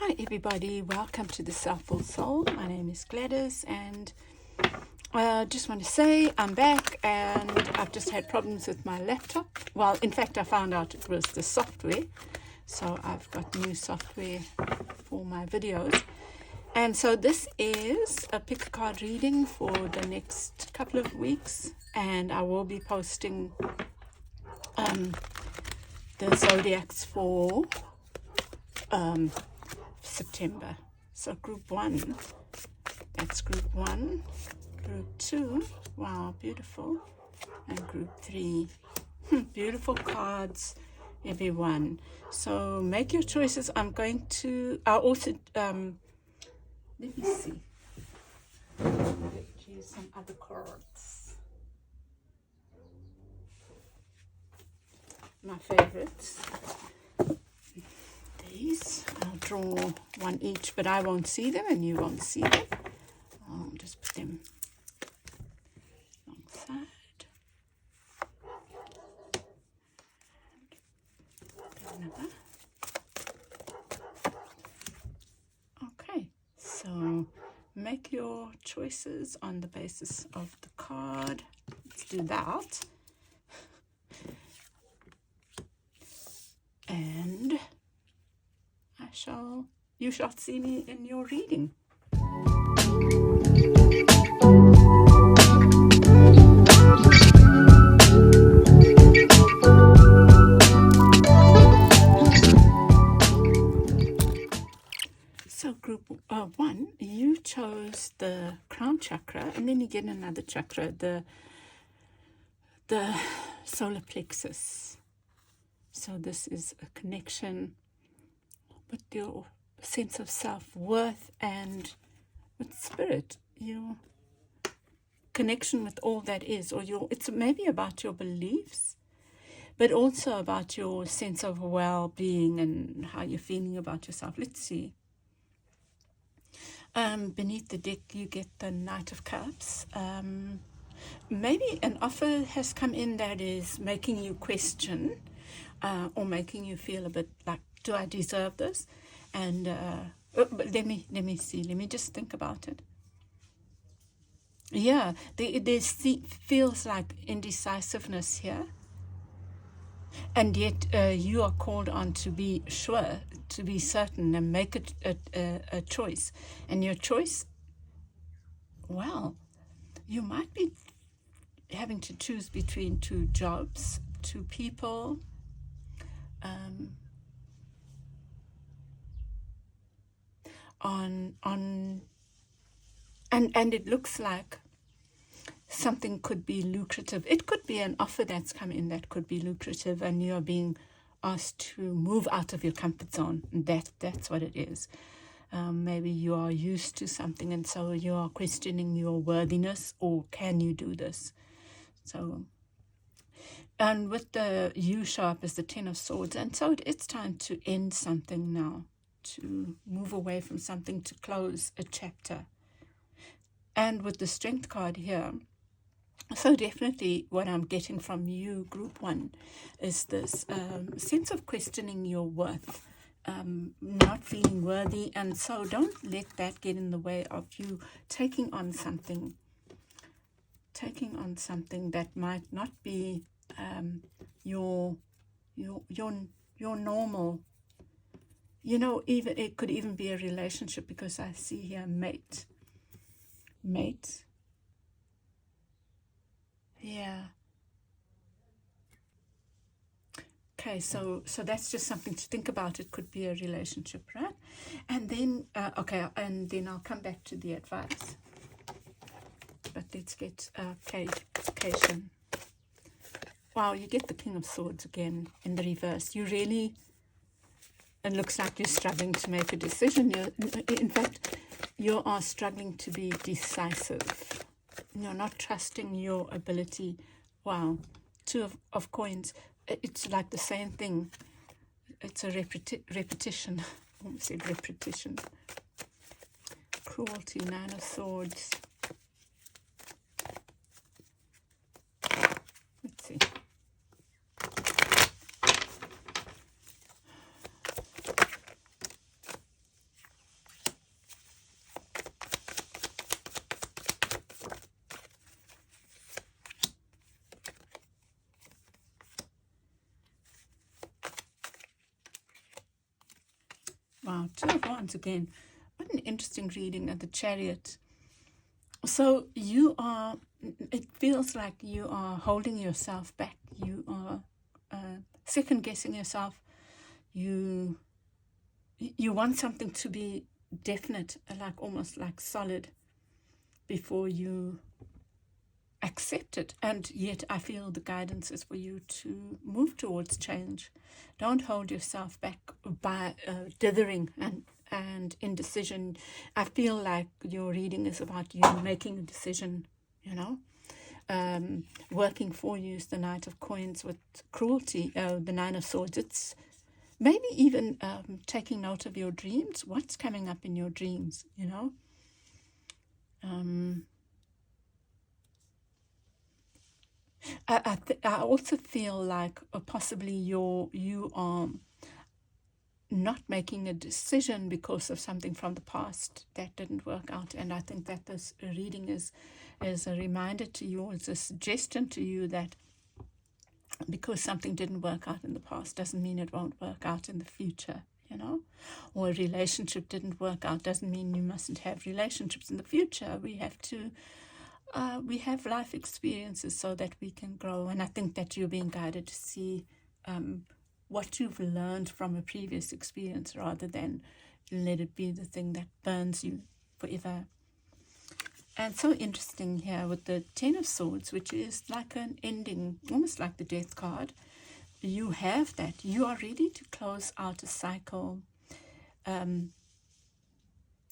Hi everybody, welcome to the Selful Soul. My name is Gladys and I just want to say I'm back, and I've just had problems with my laptop. Well, in fact, I found out it was the software. So I've got new software for my videos. And so this is a pick a card reading for the next couple of weeks, and I will be posting the zodiacs for September. So group 1, that's group 1. Group 2, wow, beautiful. And group 3, beautiful cards, everyone. So make your choices. I'll also, let me see. Let's use some other cards. My favorites. These, I'll draw one each, but I won't see them and you won't see them. I'll just put them alongside. Another. Okay, so make your choices on the basis of the card. Let's do that. And you shall see me in your reading. So group 1, you chose the crown chakra, and then you get another chakra, the solar plexus. So this is a connection with your sense of self-worth and with spirit, your connection with all that is, or it's maybe about your beliefs, but also about your sense of well-being and how you're feeling about yourself. Let's see. Beneath the deck, you get the Knight of Cups. Maybe an offer has come in that is making you question or making you feel a bit like, do I deserve this? And but let me see. Let me just think about it. Yeah, there feels like indecisiveness here. And yet you are called on to be sure, to be certain, and make a choice. And your choice, well, you might be having to choose between 2 jobs, 2 people. And it looks like something could be lucrative. It could be an offer that's come in that could be lucrative, and you're being asked to move out of your comfort zone. That's what it is. Maybe you are used to something, and so you are questioning your worthiness, or can you do this? So, and with the U sharp is the 10 of Swords, and so it's time to end something now, to move away from something, to close a chapter. And with the Strength card here, so definitely what I'm getting from you, group 1, is this sense of questioning your worth, not feeling worthy. And so don't let that get in the way of you taking on something that might not be your normal. Even it could even be a relationship, because I see here mate. Yeah. Okay, so that's just something to think about. It could be a relationship, right? And then and then I'll come back to the advice. But let's get clarification. Wow, you get the King of Swords again in the reverse. It looks like you're struggling to make a decision. In fact, you are struggling to be decisive. You're not trusting your ability. Wow, 2 of coins. It's like the same thing. It's a repetition. I almost said repetition. Cruelty, 9 of Swords. Let's see. Wow, Two of Wands again. What an interesting reading at the Chariot. So you are, it feels like you are holding yourself back. You are second guessing yourself. You want something to be definite, like almost like solid, before you accept it. And yet I feel the guidance is for you to move towards change. Don't hold yourself back by dithering and indecision. I feel like your reading is about you making a decision, you know. Working for you is the Knight of Coins with cruelty, the Nine of Swords. It's maybe even taking note of your dreams. What's coming up in your dreams, you know? I also feel like possibly you are not making a decision because of something from the past that didn't work out. And I think that this reading is a reminder to you, it's a suggestion to you that because something didn't work out in the past doesn't mean it won't work out in the future, you know. Or a relationship didn't work out doesn't mean you mustn't have relationships in the future. We have life experiences so that we can grow. And I think that you're being guided to see what you've learned from a previous experience rather than let it be the thing that burns you forever. And so interesting here with the Ten of Swords, which is like an ending, almost like the Death card. You have that. You are ready to close out a cycle and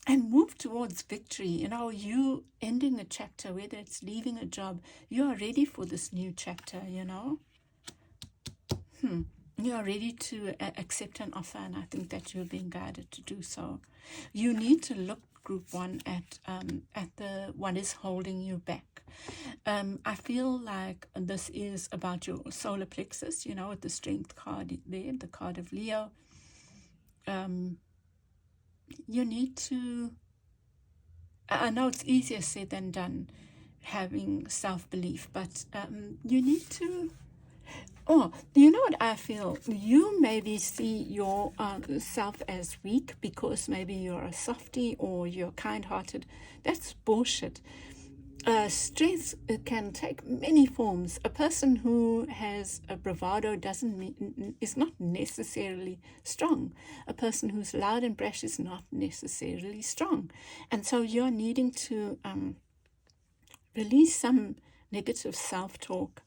move towards victory. You know, you ending a chapter, whether it's leaving a job, you are ready for this new chapter, you know. You are ready to accept an offer, and I think that you're being guided to do so. You need to look, Group 1, at the what is holding you back. I feel like this is about your solar plexus, you know, with the Strength card there, the card of Leo. You need to, I know it's easier said than done, having self-belief, but you need to, you know what I feel? You maybe see yourself as weak because maybe you're a softie or you're kind-hearted. That's bullshit. Strength can take many forms. A person who has a bravado is not necessarily strong. A person who's loud and brash is not necessarily strong. And so you're needing to release some negative self-talk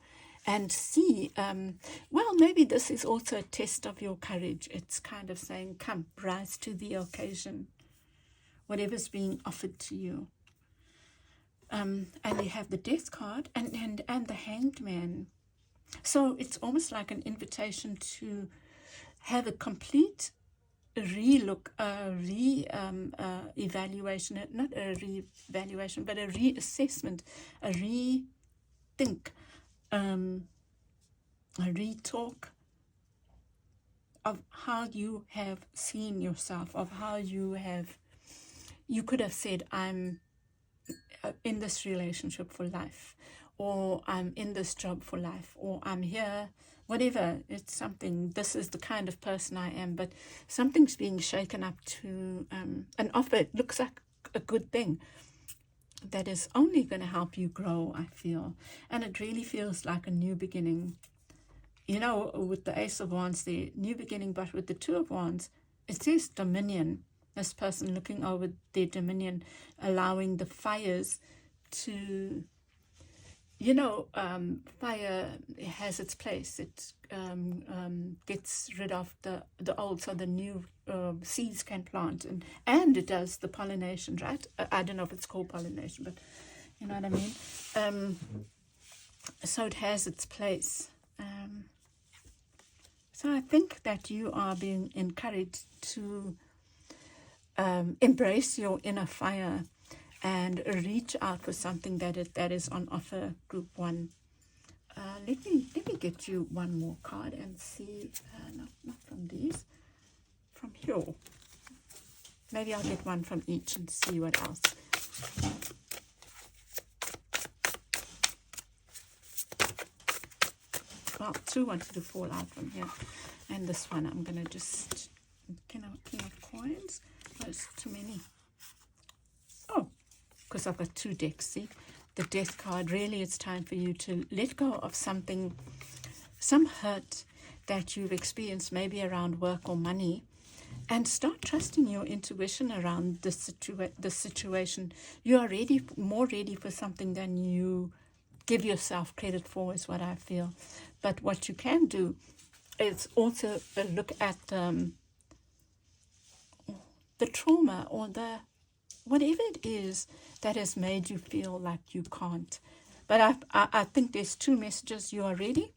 and see, well, maybe this is also a test of your courage. It's kind of saying, come, rise to the occasion, whatever's being offered to you. And you have the Death card and the Hanged Man. So it's almost like an invitation to have a complete re-look, evaluation, not a re-evaluation, but a reassessment, a rethink, a re-talk of how you have seen yourself, of how you could have said, I'm in this relationship for life, or I'm in this job for life, or I'm here, whatever. It's something, this is the kind of person I am, but something's being shaken up to an offer. It looks like a good thing that is only going to help you grow, I feel. And it really feels like a new beginning. You know, with the Ace of Wands, the new beginning, but with the Two of Wands, it says dominion. This person looking over their dominion, allowing the fires to, you know, fire has its place. It gets rid of the old, so the new seeds can plant, and it does the pollination, right? I don't know if it's called pollination, but you know what I mean. So it has its place. So I think that you are being encouraged to embrace your inner fire and reach out for something that is on offer, Group 1. Let me get you one more card and see, not from these, from here. Maybe I'll get one from each and see what else. Well, 2 wanted to fall out from here, and this one I'm going to just, King of Coins. because I've got 2 decks, see? The death card, really it's time for you to let go of something, some hurt that you've experienced, maybe around work or money, and start trusting your intuition around the situation. You are more ready for something than you give yourself credit for, is what I feel. But what you can do is also look at the trauma or the whatever it is that has made you feel like you can't. But I think there's 2 messages. You are ready.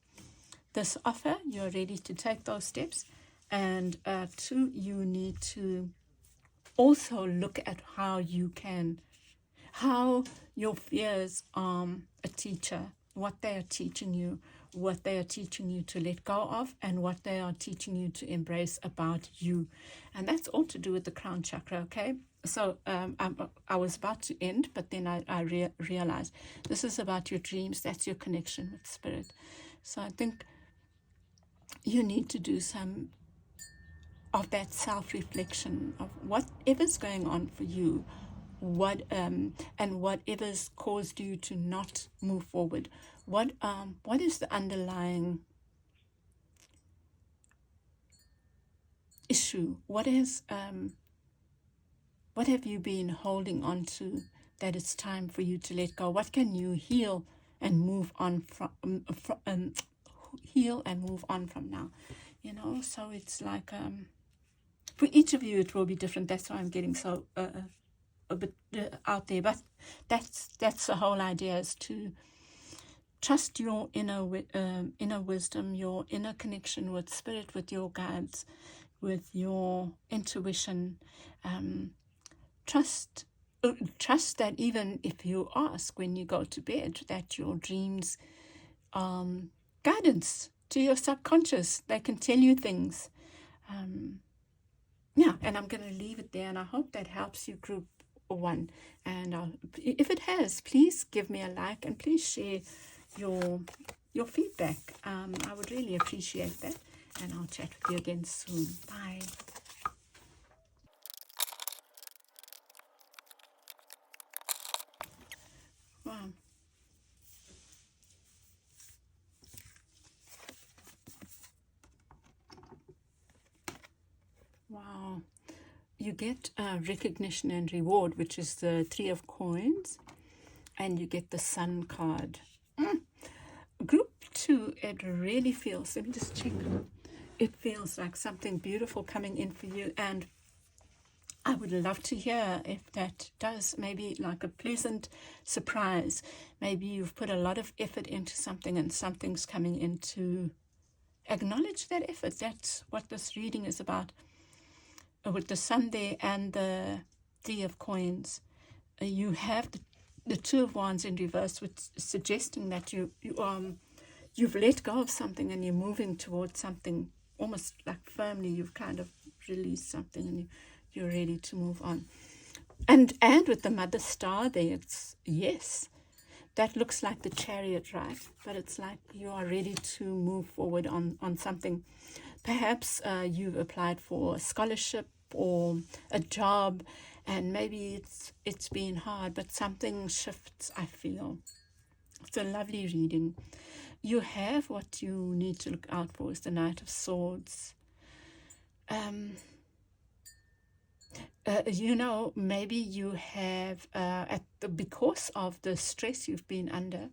This offer, you're ready to take those steps. And 2, you need to also look at how your fears are a teacher, what they are teaching you, to let go of, and what they are teaching you to embrace about you. And that's all to do with the crown chakra, okay? So I was about to end, but then I realized this is about your dreams. That's your connection with spirit. So I think you need to do some of that self-reflection of whatever's going on for you, and whatever's caused you to not move forward. What is the underlying issue? What have you been holding on to that it's time for you to let go? What can you heal and move on from now? So it's like for each of you it will be different. That's why I'm getting so a bit out there. But that's the whole idea, is to trust your inner wisdom, your inner connection with spirit, with your guides, with your intuition. Trust that even if you ask when you go to bed, that your dreams guidance to your subconscious. They can tell you things. And I'm going to leave it there, and I hope that helps you, group 1. And if it has, please give me a like, and please share your feedback. I would really appreciate that, and I'll chat with you again soon. Bye. Wow. Wow. You get recognition and reward, which is the 3 of coins, and you get the Sun card. Group 2, it really feels, let me just check, it feels like something beautiful coming in for you, and I would love to hear if that does, maybe like a pleasant surprise. Maybe you've put a lot of effort into something and something's coming in to acknowledge that effort. That's what this reading is about. With the Sun there and the 3 of coins, you have the 2 of wands in reverse, which is suggesting that you've let go of something and you're moving towards something almost like firmly. You've kind of released something and you're ready to move on. And with the Mother Star there, it's yes. That looks like the Chariot, right? But it's like you are ready to move forward on something. Perhaps you've applied for a scholarship or a job, and maybe it's been hard, but something shifts, I feel. It's a lovely reading. You have what you need to look out for is the Knight of Swords. Maybe you have, because of the stress you've been under,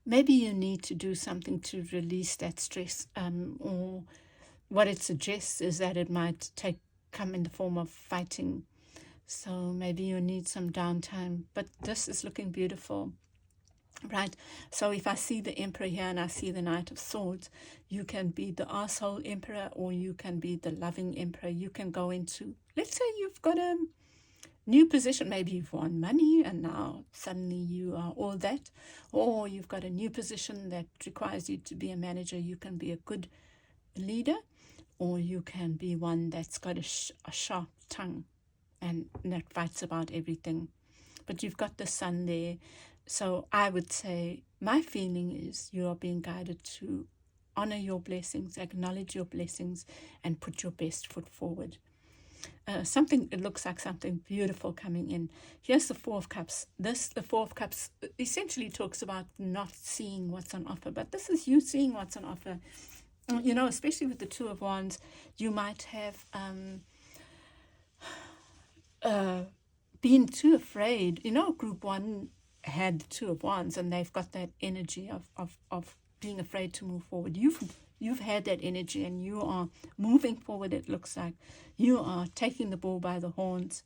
maybe you need to do something to release that stress, or what it suggests is that it might come in the form of fighting. So maybe you need some downtime, but this is looking beautiful, right? So if I see the Emperor here and I see the Knight of Swords, you can be the arsehole Emperor, or you can be the loving Emperor. You can go into, let's say you've got a new position, maybe you've won money and now suddenly you are all that, or you've got a new position that requires you to be a manager. You can be a good leader, or you can be one that's got a sharp tongue and that fights about everything. But you've got the Sun there. So I would say my feeling is you are being guided to honor your blessings, acknowledge your blessings, and put your best foot forward. something, it looks like something beautiful coming in. Here's the Four of Cups. The Four of Cups essentially talks about not seeing what's on offer, but this is you seeing what's on offer. You know, especially with the Two of Wands, you might have been too afraid. You know, group one had the Two of Wands, and they've got that energy of being afraid to move forward. You've had that energy, and you are moving forward. It looks like you are taking the bull by the horns,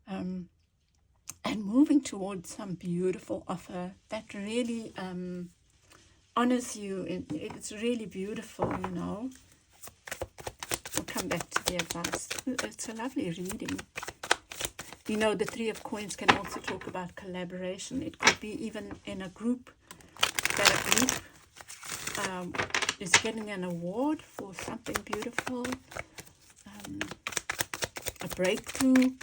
and moving towards some beautiful offer that really honors you. It's really beautiful, you know. We'll come back to the advice. It's a lovely reading. You know, the Three of Coins can also talk about collaboration. It could be even in a group, that a group is getting an award for something beautiful, a breakthrough.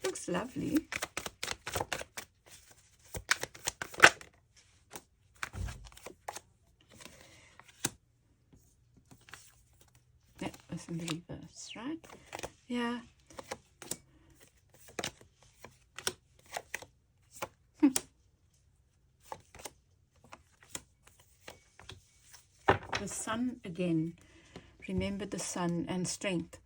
Looks lovely. That was in the reverse, right? Yeah. The sun again. Remember the sun and strength.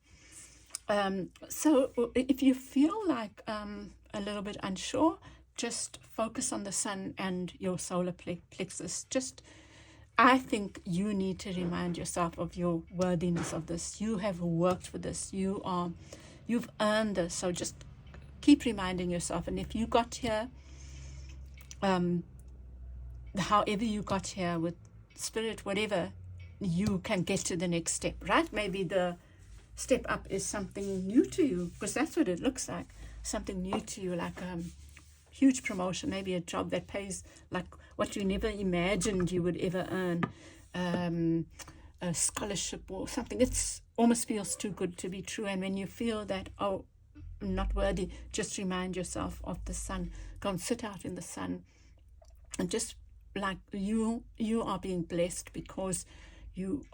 So if you feel like a little bit unsure, just focus on the sun and your solar plexus. I think you need to remind yourself of your worthiness of this. You have worked for this. You've earned this. So just keep reminding yourself. And if you got here, however you got here with spirit, whatever, you can get to the next step, right? Maybe the step up is something new to you, because that's what it looks like. Something new to you, like huge promotion, maybe a job that pays like what you never imagined you would ever earn, a scholarship or something. It almost feels too good to be true. And when you feel that, oh, I'm not worthy, just remind yourself of the sun. Go and sit out in the sun, and just like you are being blessed because you've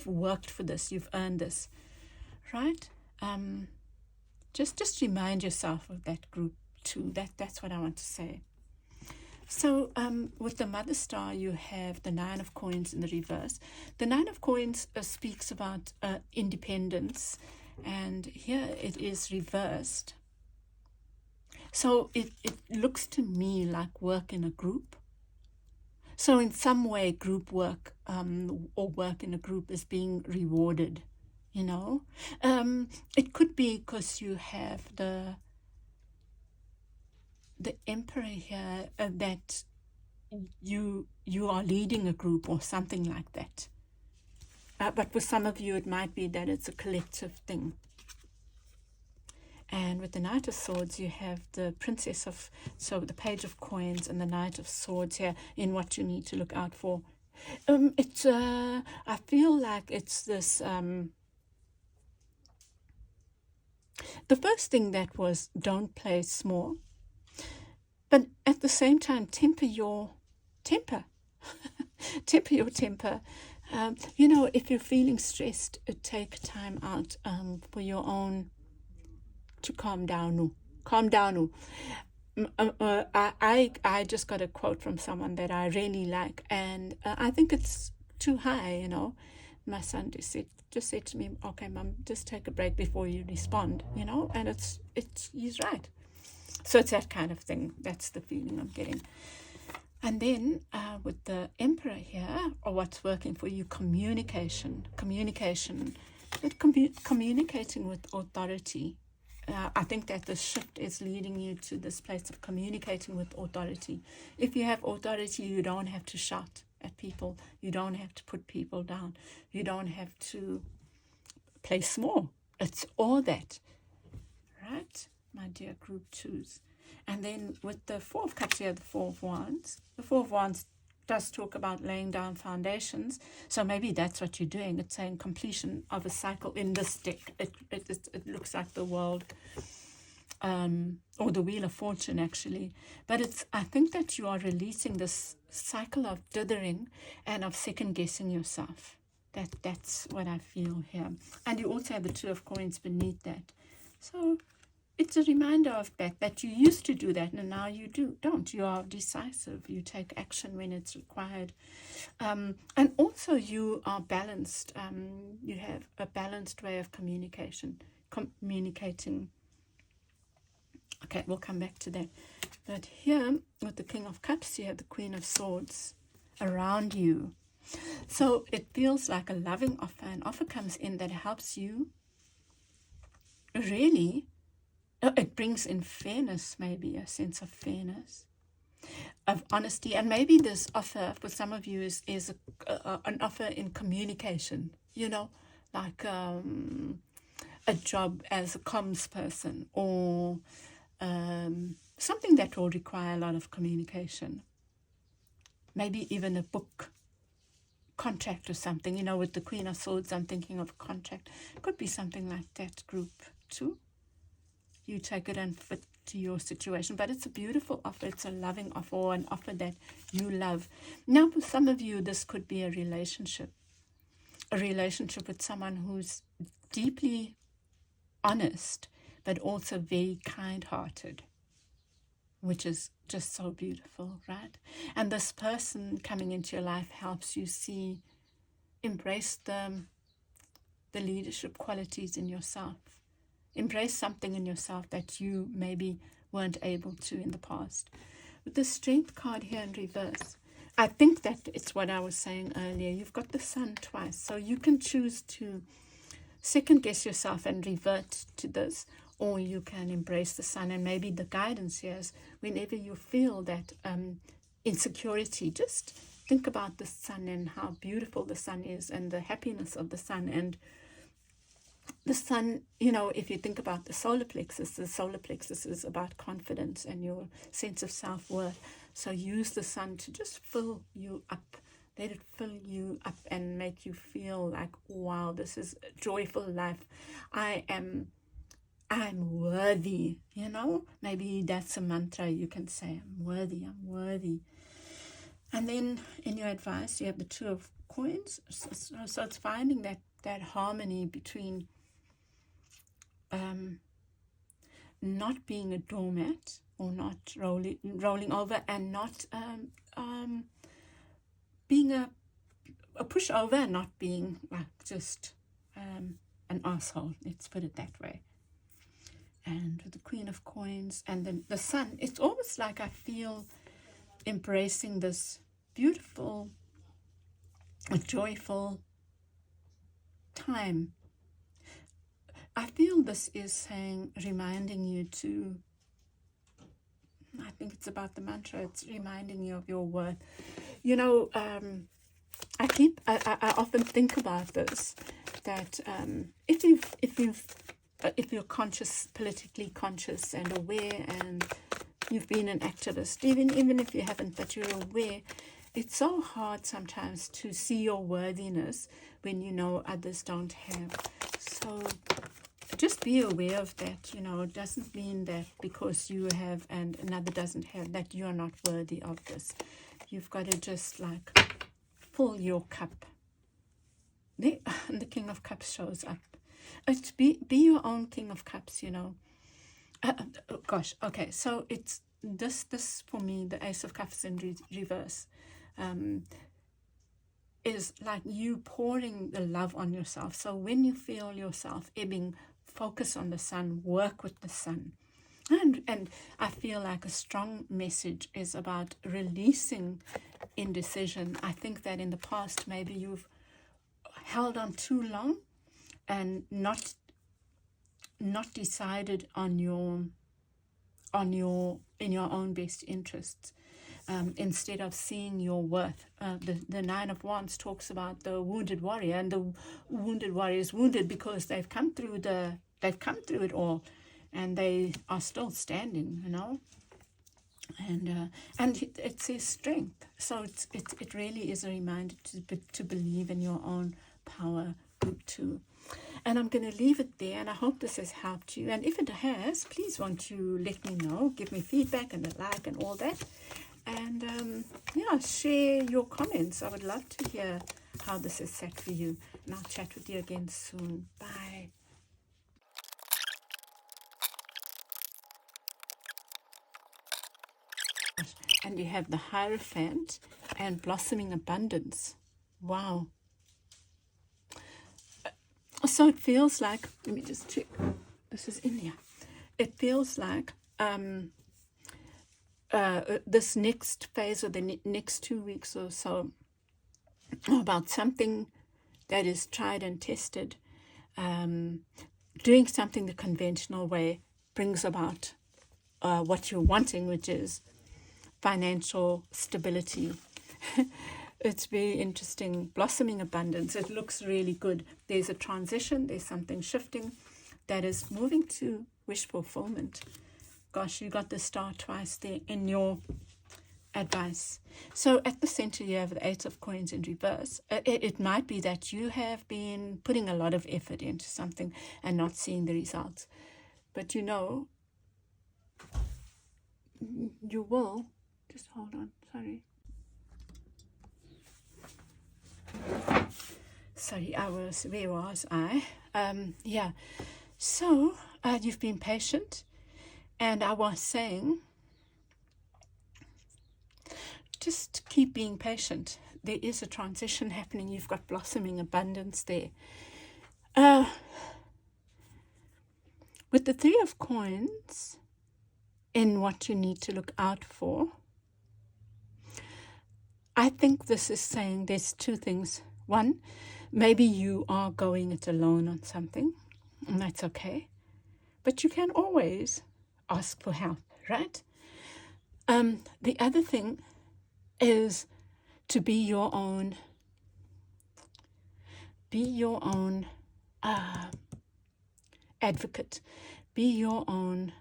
worked for this, you've earned this, right? Just remind yourself of that group too. That's what I want to say. So with the Mother Star, you have the Nine of Coins in the reverse. The Nine of Coins speaks about independence, and here it is reversed. So it looks to me like work in a group. So in some way, group work or work in a group is being rewarded, you know. It could be because you have the Emperor here, that you are leading a group or something like that. But for some of you, it might be that it's a collective thing. And with the Knight of Swords, you have the the Page of Coins and the Knight of Swords here in what you need to look out for. I feel like it's this, the first thing that was, don't play small, but at the same time, temper your temper. Temper your temper. You know, if you're feeling stressed, take time out for your own, to calm down. I just got a quote from someone that I really like, and I think it's too high, you know. My son just said to me, okay, Mum, just take a break before you respond, you know, and he's right. So it's that kind of thing. That's the feeling I'm getting. And then with the Emperor here, or what's working for you, communication, but communicating with authority. I think that the shift is leading you to this place of communicating with authority. If you have authority, you don't have to shout at people. You don't have to put people down. You don't have to play small. It's all that, right, my dear group twos? And then with the Four of Cups here, the Four of Wands. The Four of Wands does talk about laying down foundations. So maybe that's what you're doing. It's saying completion of a cycle in this deck. It looks like the world, or the Wheel of Fortune, actually. But I think that you are releasing this cycle of dithering and of second-guessing yourself. That's what I feel here. And you also have the Two of Coins beneath that. So it's a reminder of that you used to do that and now you don't. You are decisive. You take action when it's required. And also you are balanced. You have a balanced way of communicating. Okay, we'll come back to that. But here, with the King of Cups, you have the Queen of Swords around you. So it feels like a loving offer. An offer comes in that helps you really. It brings in fairness, maybe a sense of fairness, of honesty. And maybe this offer for some of you is an offer in communication, like a job as a comms person, or something that will require a lot of communication. Maybe even a book contract or something. With the Queen of Swords, I'm thinking of a contract. It could be something like that group too. You take it and fit to your situation. But it's a beautiful offer. It's a loving offer, or an offer that you love. Now, for some of you, this could be a relationship with someone who's deeply honest, but also very kind-hearted, which is just so beautiful, right? And this person coming into your life helps you embrace the leadership qualities in yourself. Embrace something in yourself that you maybe weren't able to in the past. With the Strength card here in reverse, I think that it's what I was saying earlier. You've got the Sun twice, so you can choose to second guess yourself and revert to this, or you can embrace the Sun. And maybe the guidance here is whenever you feel that insecurity, just think about the Sun and how beautiful the Sun is and the happiness of the Sun. And the Sun, if you think about the solar plexus is about confidence and your sense of self-worth. So use the Sun to just fill you up. Let it fill you up and make you feel like, wow, this is a joyful life. I'm worthy, Maybe that's a mantra you can say. I'm worthy. And then in your advice, you have the Two of Coins. So it's finding that harmony between not being a doormat or not rolling over, and not being a pushover, and not being like just an asshole. Let's put it that way. And with the Queen of Coins and then the Sun, it's almost like I feel embracing this beautiful, joyful time. I feel this is reminding you to, I think it's about the mantra, it's reminding you of your worth. I often think about this, that if you're conscious, politically conscious and aware, and you've been an activist, even if you haven't, but you're aware, it's so hard sometimes to see your worthiness when others don't have. So just be aware of that. It doesn't mean that because you have and another doesn't have, that you're not worthy of this. You've got to just fill your cup. The King of Cups shows up. It's be your own King of Cups, gosh, okay, so it's this for me, the Ace of Cups in reverse, is like you pouring the love on yourself. So when you feel yourself ebbing, focus on the Sun, work with the Sun. And I feel like a strong message is about releasing indecision. I think that in the past, maybe you've held on too long and not decided in your own best interests, instead of seeing your worth. The Nine of Wands talks about the wounded warrior, and the wounded warrior is wounded because they've come through it all, and they are still standing, and it says strength. So it really is a reminder to believe in your own power, group too. And I'm going to leave it there, and I hope this has helped you. And if it has, please won't you let me know, give me feedback and a like and all that. And share your comments. I would love to hear how this is set for you. And I'll chat with you again soon. Bye. And you have the Hierophant and Blossoming Abundance. Wow. So it feels like, let me just check. This is in here. It feels like this next phase, or the next 2 weeks or so, about something that is tried and tested. Doing something the conventional way brings about what you're wanting, which is financial stability. It's very interesting. Blossoming Abundance. It looks really good. There's a transition. There's something shifting that is moving to wish fulfillment. Gosh, you got the star twice there in your advice. So at the center, you have the Eight of Coins in reverse. It might be that you have been putting a lot of effort into something and not seeing the results. But you know, you will. Just hold on. Sorry. Sorry, where was I? Yeah. So, you've been patient. And I was saying, just keep being patient. There is a transition happening. You've got blossoming abundance there. With the Three of Coins, in what you need to look out for, I think this is saying there's two things. One, maybe you are going it alone on something, and that's okay. But you can always ask for help, right? The other thing is to be your own advocate, be your own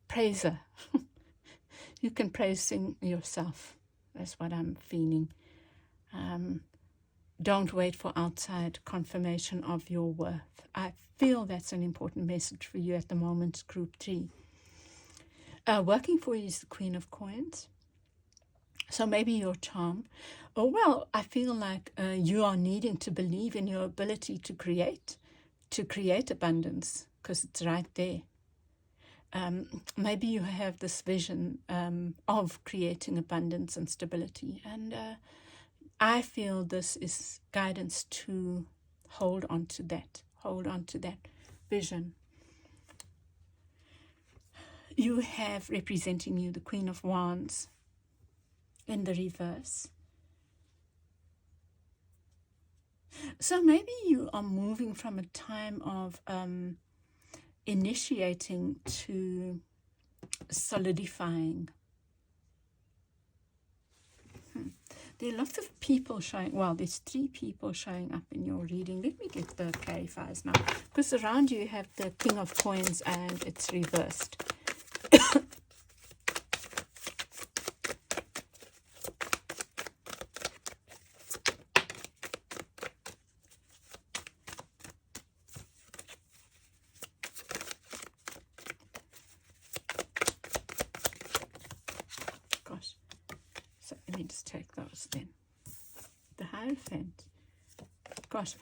praiser. You can praising yourself. That's what I'm feeling. Don't wait for outside confirmation of your worth. I feel that's an important message for you at the moment, Group 3. Working for you is the Queen of Coins. So maybe your charm. Oh, well, I feel like you are needing to believe in your ability to create abundance, because it's right there. Maybe you have this vision of creating abundance and stability. And I feel this is guidance to hold on to that vision. You have representing you the Queen of Wands in the reverse. So maybe you are moving from a time of initiating to solidifying. There are lots of people showing, well, there's 3 people showing up in your reading. Let me get the clarifiers now, because around you have the King of Coins and it's reversed. Gosh, so let me just take those then. The Hierophant. Gosh,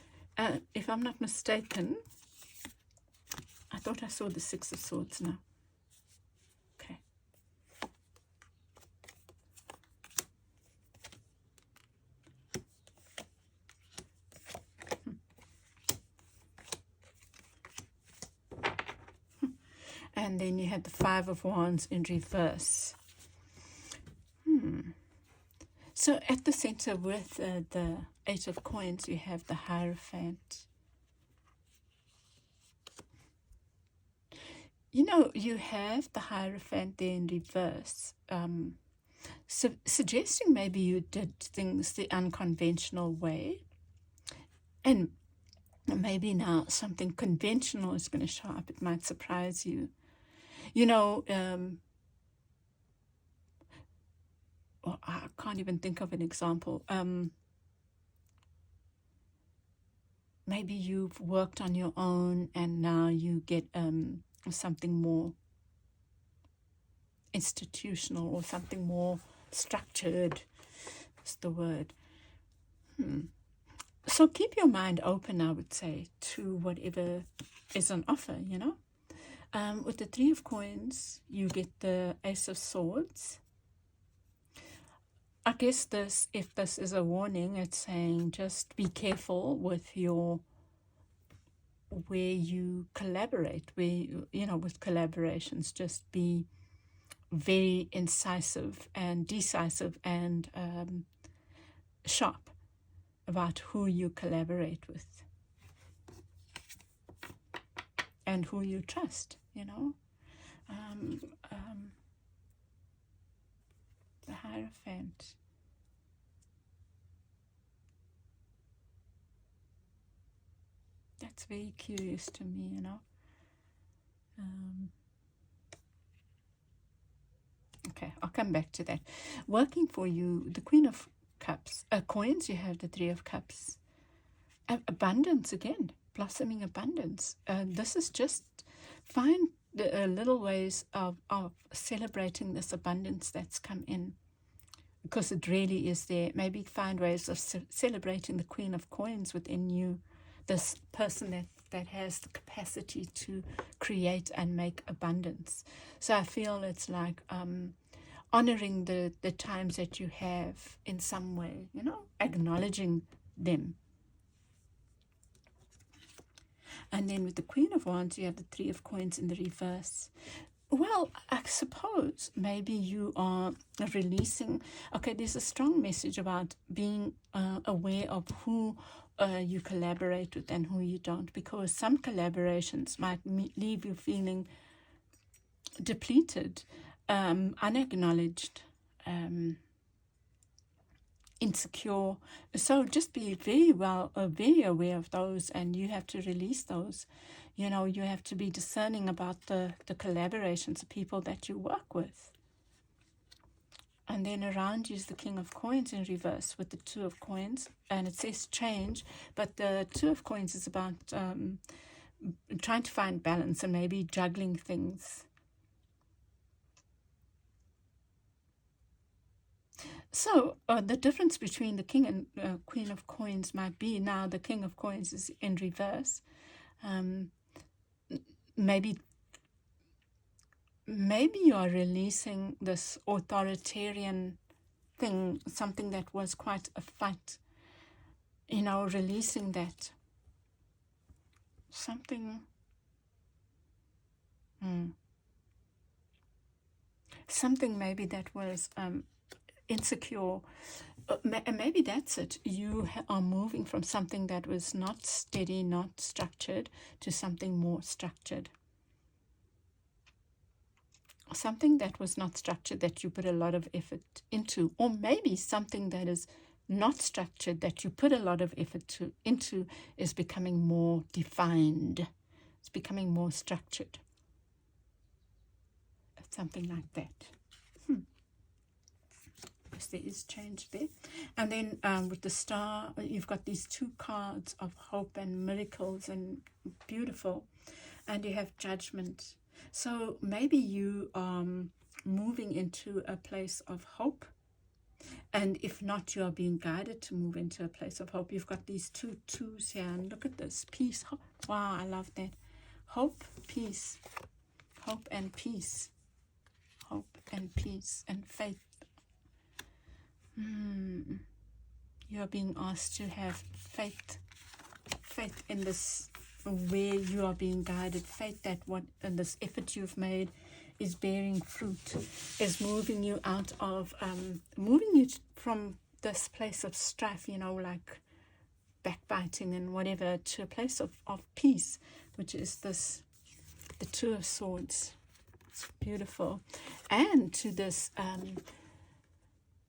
if I'm not mistaken, I thought I saw the Six of Swords now. Okay. And then you had the Five of Wands in reverse. So at the center with the Eight of Coins, you have the Hierophant. You know, you have the Hierophant there in reverse, suggesting maybe you did things the unconventional way. And maybe now something conventional is going to show up. It might surprise you. You know, well, I can't even think of an example. Maybe you've worked on your own and now you get something more institutional or something more structured. That's the word. So keep your mind open, I would say, to whatever is on offer, you know. With the Three of Coins, you get the Ace of Swords. I guess if this is a warning, it's saying just be careful with where you collaborate, with collaborations, just be very incisive and decisive and sharp about who you collaborate with and who you trust, you know. The Hierophant. That's very curious to me, you know. Okay, I'll come back to that. Working for you, the Queen of Cups, coins, you have the Three of Cups. Abundance again, blossoming abundance. This is just find the little ways of celebrating this abundance that's come in, because it really is there. Maybe find ways of celebrating the Queen of Coins within you, this person that has the capacity to create and make abundance. So I feel it's like honoring the times that you have in some way, you know, acknowledging them. And then with the Queen of Wands, you have the Three of Coins in the reverse. Well, I suppose maybe you are releasing. Okay, there's a strong message about being aware of who you collaborate with and who you don't, because some collaborations might leave you feeling depleted, unacknowledged, insecure. So just be very aware of those, and you have to release those. You know, you have to be discerning about the collaborations, the people that you work with. And then around you is the King of Coins in reverse with the Two of Coins, and it says change, but the Two of Coins is about trying to find balance and maybe juggling things. So the difference between the King and Queen of Coins might be, now the King of Coins is in reverse. Maybe you are releasing this authoritarian thing, something that was quite a fight, you know, releasing that. Something maybe that was insecure. Maybe that's it. You are moving from something that was not steady, not structured, to something more structured. Something that was not structured that you put a lot of effort into, or maybe something that is not structured that you put a lot of effort into is becoming more defined. It's becoming more structured. Something like that. Yes, there is change there. And then with the Star, you've got these two cards of hope and miracles and beautiful. And you have Judgment. So maybe you are moving into a place of hope. And if not, you are being guided to move into a place of hope. You've got these two twos here. And look at this. Peace. Wow, I love that. Hope, peace. Hope and peace. Hope and peace and faith. You are being asked to have faith in this, where you are being guided, faith that and this effort you've made is bearing fruit, is moving you out of, moving you from this place of strife, you know, like backbiting and whatever, to a place of peace, which is the Two of Swords. It's beautiful. And to this,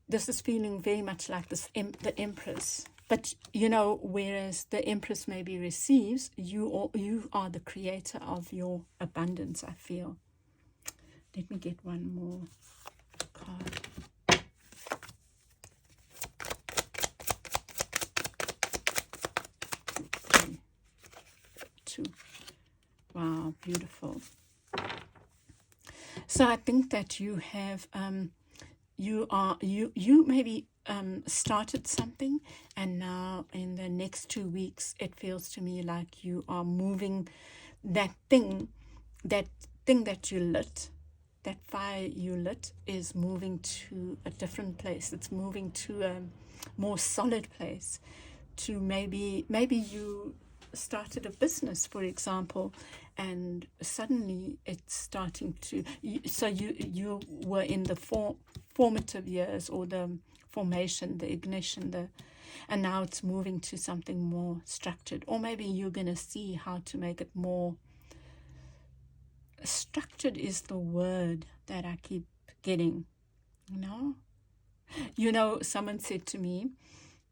this is feeling very much like the Empress. But, you know, whereas the Empress maybe receives, you are the creator of your abundance, I feel. Let me get one more card. Two. Wow, beautiful. So I think that you have, you maybe started something, and now in the next 2 weeks, it feels to me like you are moving that thing that you lit, that fire you lit is moving to a different place. It's moving to a more solid place. To maybe you started a business, for example, and suddenly it's starting to, so you were in the formative years, or the formation, the ignition, and now it's moving to something more structured. Or maybe you're going to see how to make it more structured, is the word that I keep getting. Someone said to me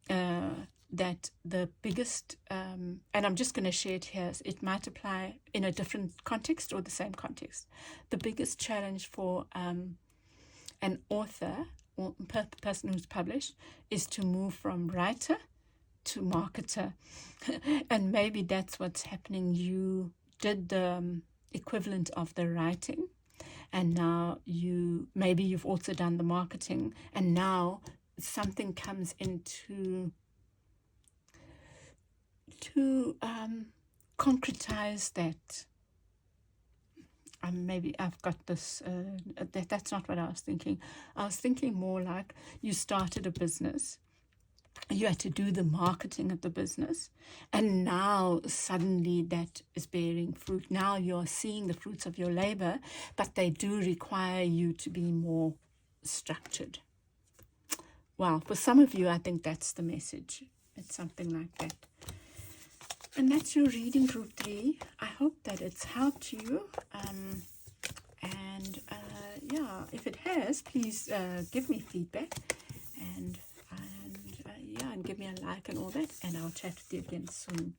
that the biggest, and I'm just going to share it here, it might apply in a different context or the same context. The biggest challenge for an author or person who's published is to move from writer to marketer. And maybe that's what's happening. You did the equivalent of the writing, and now you've also done the marketing, and now something comes into to concretize that. Maybe I've got this, that's not what I was thinking. I was thinking more like you started a business, you had to do the marketing of the business, and now suddenly that is bearing fruit. Now you're seeing the fruits of your labor, but they do require you to be more structured. Wow, for some of you, I think that's the message. It's something like that. And that's your reading, group 3. I hope that it's helped you. If it has, please give me feedback and give me a like and all that. And I'll chat with you again soon.